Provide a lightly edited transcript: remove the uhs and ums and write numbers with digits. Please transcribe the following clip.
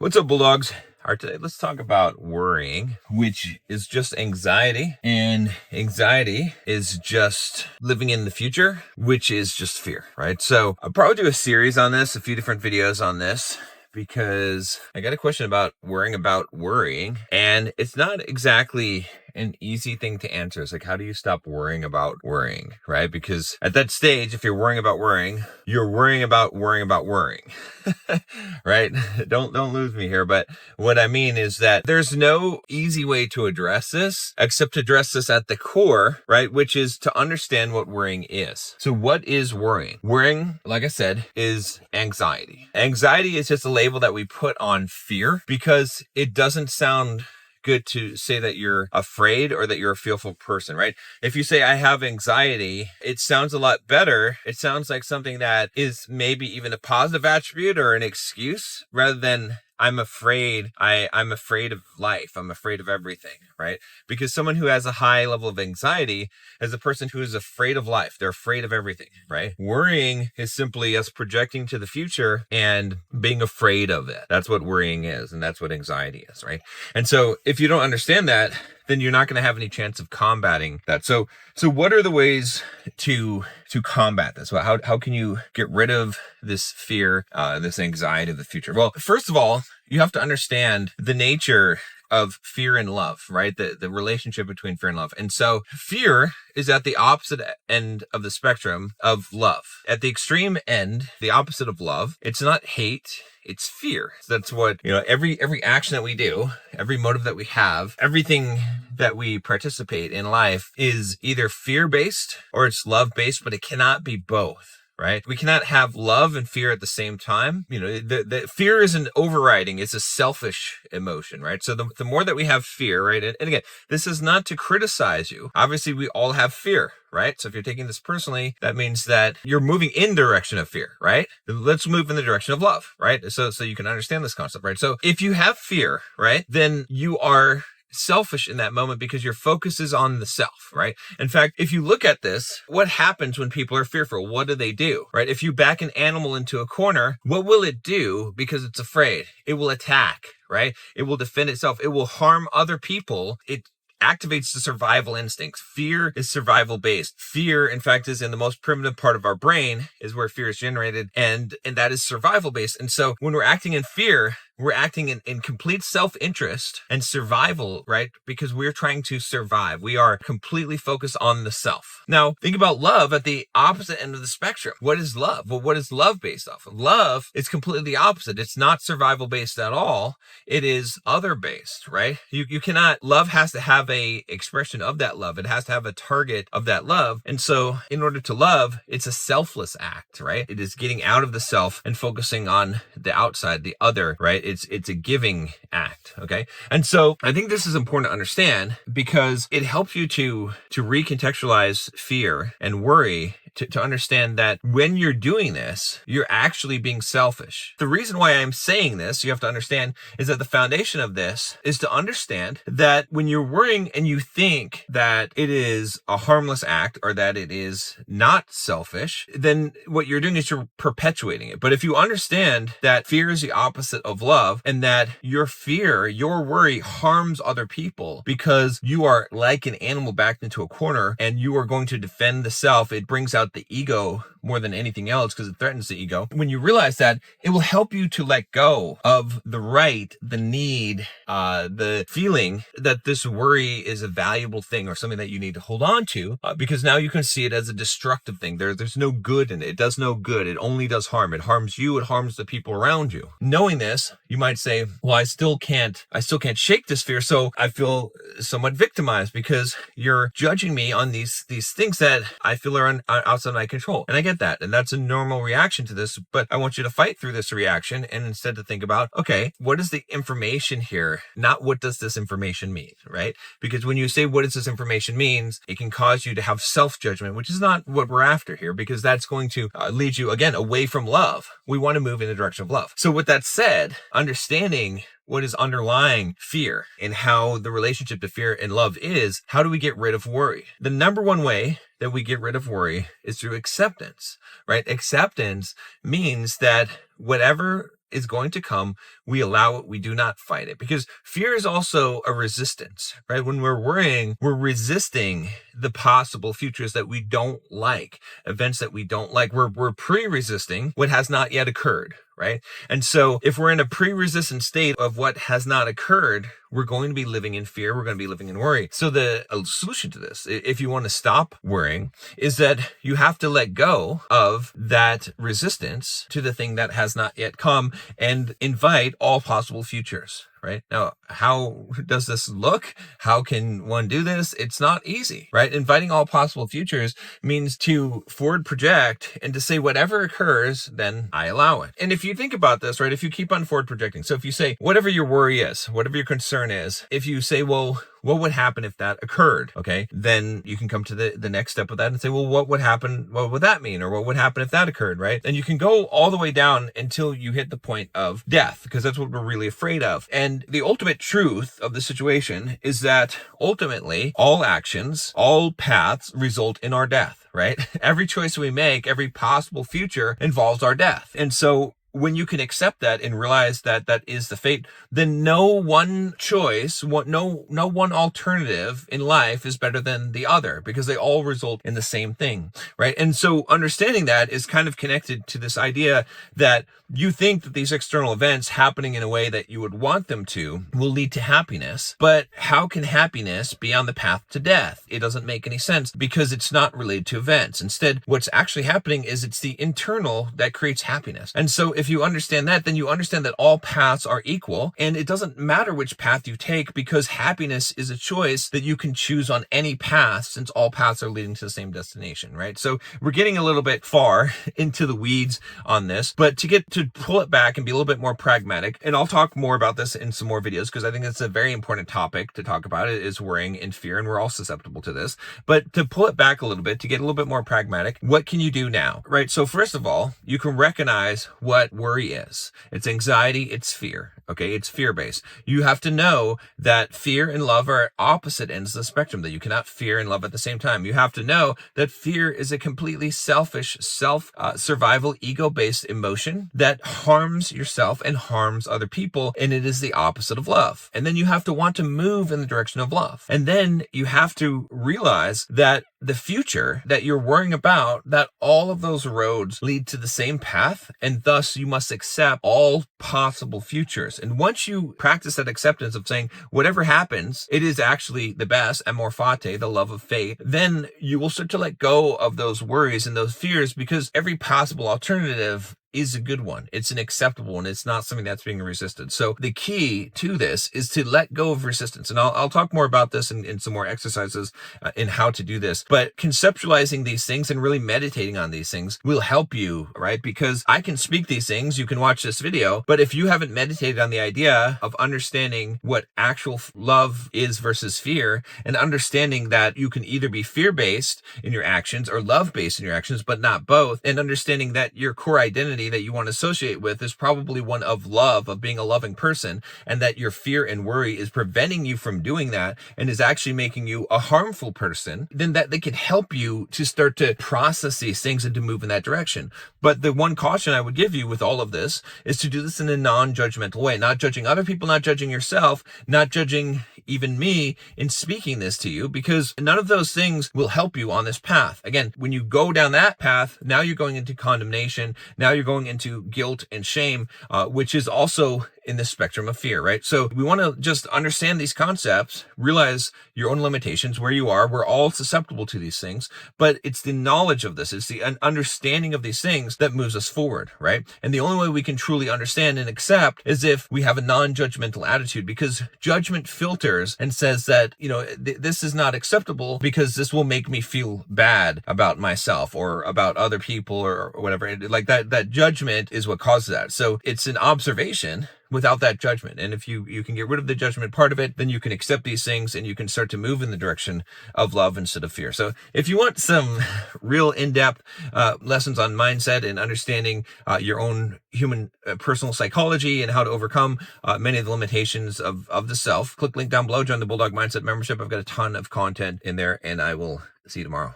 What's up, Bulldogs? All right, today let's talk about worrying, which is just anxiety. And anxiety is just living in the future, which is just fear, right? So I'll probably do a series on this, a few different videos on this, because I got a question about worrying, and it's not exactly an easy thing to answer. It's like, how do you stop worrying about worrying, right? Because at that stage, if you're worrying about worrying, you're worrying about worrying, right? Don't lose me here. But what I mean is that there's no easy way to address this except to address this at the core, right? Which is to understand what worrying is. So what is worrying? Worrying, like I said, is anxiety. Anxiety is just a label that we put on fear because it doesn't sound good to say that you're afraid or that you're a fearful person, right? If you say I have anxiety, it sounds a lot better. It sounds like something that is maybe even a positive attribute or an excuse rather than I'm afraid. I'm afraid of life. I'm afraid of everything, right? Because someone who has a high level of anxiety is a person who is afraid of life. They're afraid of everything, right? Worrying is simply us projecting to the future and being afraid of it. That's what worrying is, and that's what anxiety is, right? And so if you don't understand that, then you're not going to have any chance of combating that. So what are the ways to combat this? Well, how can you get rid of this fear, this anxiety of the future? Well, first of all, you have to understand the nature of fear and love, right? The relationship between fear and love. And so fear is at the opposite end of the spectrum of love. At the extreme end, the opposite of love, it's not hate, it's fear. So that's what, every action that we do, every motive that we have, everything that we participate in life is either fear-based or it's love-based, but it cannot be both. Right? We cannot have love and fear at the same time. The fear isn't overriding. It's a selfish emotion, right? So the more that we have fear, right? And again, this is not to criticize you. Obviously, we all have fear, right? So if you're taking this personally, that means that you're moving in the direction of fear, right? Let's move in the direction of love, right? So you can understand this concept, right? So if you have fear, right, then you are selfish in that moment because your focus is on the self, right? In fact, if you look at this, what happens when people are fearful? What do? Right? If you back an animal into a corner, what will it do because it's afraid? It will attack, right? It will defend itself. It will harm other people. It activates the survival instincts. Fear is survival based. Fear, in fact, is in the most primitive part of our brain, is where fear is generated, and that is survival based. And so when we're acting in fear, we're acting in complete self-interest and survival, right? Because we're trying to survive. We are completely focused on the self. Now, think about love at the opposite end of the spectrum. What is love? Well, what is love based off of? Love is completely the opposite. It's not survival based at all. It is other based, right? You cannot, love has to have a expression of that love. It has to have a target of that love. And so in order to love, it's a selfless act, right? It is getting out of the self and focusing on the outside, the other, right? It's a giving act, okay? And so I think this is important to understand because it helps you to recontextualize fear and worry to understand that when you're doing this, you're actually being selfish. The reason why I'm saying this, you have to understand, is that the foundation of this is to understand that when you're worrying and you think that it is a harmless act or that it is not selfish, then what you're doing is you're perpetuating it. But if you understand that fear is the opposite of love and that your fear, your worry harms other people because you are like an animal backed into a corner and you are going to defend the self, it brings out the ego more than anything else because it threatens the ego. When you realize that, it will help you to let go of the right, the need, the feeling that this worry is a valuable thing or something that you need to hold on to because now you can see it as a destructive thing. There's no good in it. It does no good. It only does harm. It harms you. It harms the people around you. Knowing this, you might say, well, I still can't shake this fear. So I feel somewhat victimized because you're judging me on these things that I feel are outside my control. And I get that. And that's a normal reaction to this, but I want you to fight through this reaction and instead to think about, okay, what is the information here? Not what does this information mean, right? Because when you say what does this information means, it can cause you to have self-judgment, which is not what we're after here, because that's going to lead you again away from love. We want to move in the direction of love. So with that said, understanding what is underlying fear and how the relationship to fear and love is, how do we get rid of worry? The number one way that we get rid of worry is through acceptance, right? Acceptance means that whatever is going to come. We allow it. We do not fight it, because fear is also a resistance, right? When we're worrying, we're resisting the possible futures that we don't like, events that we don't like. We're pre-resisting what has not yet occurred, right? And so if we're in a pre-resistant state of what has not occurred, we're going to be living in fear. We're going to be living in worry. So the solution to this, if you want to stop worrying, is that you have to let go of that resistance to the thing that has not yet come and invite all possible futures. Right? Now, how does this look? How can one do this? It's not easy, right? Inviting all possible futures means to forward project and to say whatever occurs, then I allow it. And if you think about this, right, if you keep on forward projecting, so if you say whatever your worry is, whatever your concern is, if you say, well, what would happen if that occurred? Okay, then you can come to the next step of that and say, well, what would happen? What would that mean? Or what would happen if that occurred, right? And you can go all the way down until you hit the point of death, because that's what we're really afraid of. And the ultimate truth of the situation is that ultimately all actions, all paths result in our death, right? Every choice we make, every possible future involves our death. And so when you can accept that and realize that that is the fate, then no one choice, no one alternative in life is better than the other, because they all result in the same thing, right? And so understanding that is kind of connected to this idea that you think that these external events happening in a way that you would want them to will lead to happiness. But how can happiness be on the path to death? It doesn't make any sense, because it's not related to events. Instead, what's actually happening is it's the internal that creates happiness. And so if you understand that, then you understand that all paths are equal, and it doesn't matter which path you take, because happiness is a choice that you can choose on any path, since all paths are leading to the same destination, right? So we're getting a little bit far into the weeds on this, but to pull it back and be a little bit more pragmatic, and I'll talk more about this in some more videos, because I think it's a very important topic to talk about. It is worrying and fear, and we're all susceptible to this. But to pull it back a little bit, to get a little bit more pragmatic, what can you do now, right? So first of all, you can recognize what worry is. It's anxiety, it's fear. Okay, it's fear-based. You have to know that fear and love are at opposite ends of the spectrum, that you cannot fear and love at the same time. You have to know that fear is a completely selfish, survival, ego-based emotion that harms yourself and harms other people, and it is the opposite of love. And then you have to want to move in the direction of love. And then you have to realize that the future that you're worrying about, that all of those roads lead to the same path, and thus you must accept all possible futures. And once you practice that acceptance of saying, whatever happens, it is actually the best, amor fati, the love of fate, then you will start to let go of those worries and those fears, because every possible alternative is a good one. It's an acceptable one. It's not something that's being resisted. So the key to this is to let go of resistance. And I'll talk more about this in some more exercises in how to do this. But conceptualizing these things and really meditating on these things will help you, right? Because I can speak these things, you can watch this video, but if you haven't meditated on the idea of understanding what actual love is versus fear, and understanding that you can either be fear-based in your actions or love-based in your actions, but not both, and understanding that your core identity that you want to associate with is probably one of love, of being a loving person, and that your fear and worry is preventing you from doing that and is actually making you a harmful person, then that they can help you to start to process these things and to move in that direction. But the one caution I would give you with all of this is to do this in a non-judgmental way, not judging other people, not judging yourself, not judging even me in speaking this to you, because none of those things will help you on this path. Again, when you go down that path, now you're going into condemnation. Now you're going into guilt and shame, which is also in the spectrum of fear, right? So we want to just understand these concepts, realize your own limitations, where you are. We're all susceptible to these things, but it's the knowledge of this, it's the understanding of these things that moves us forward, right? And the only way we can truly understand and accept is if we have a non-judgmental attitude, because judgment filters and says that, this is not acceptable because this will make me feel bad about myself or about other people or whatever. Like that judgment is what causes that. So it's an observation without that judgment. And if you can get rid of the judgment part of it, then you can accept these things and you can start to move in the direction of love instead of fear. So if you want some real in-depth lessons on mindset and understanding your own human personal psychology and how to overcome many of the limitations of the self, click link down below, join the Bulldog Mindset membership. I've got a ton of content in there, and I will see you tomorrow.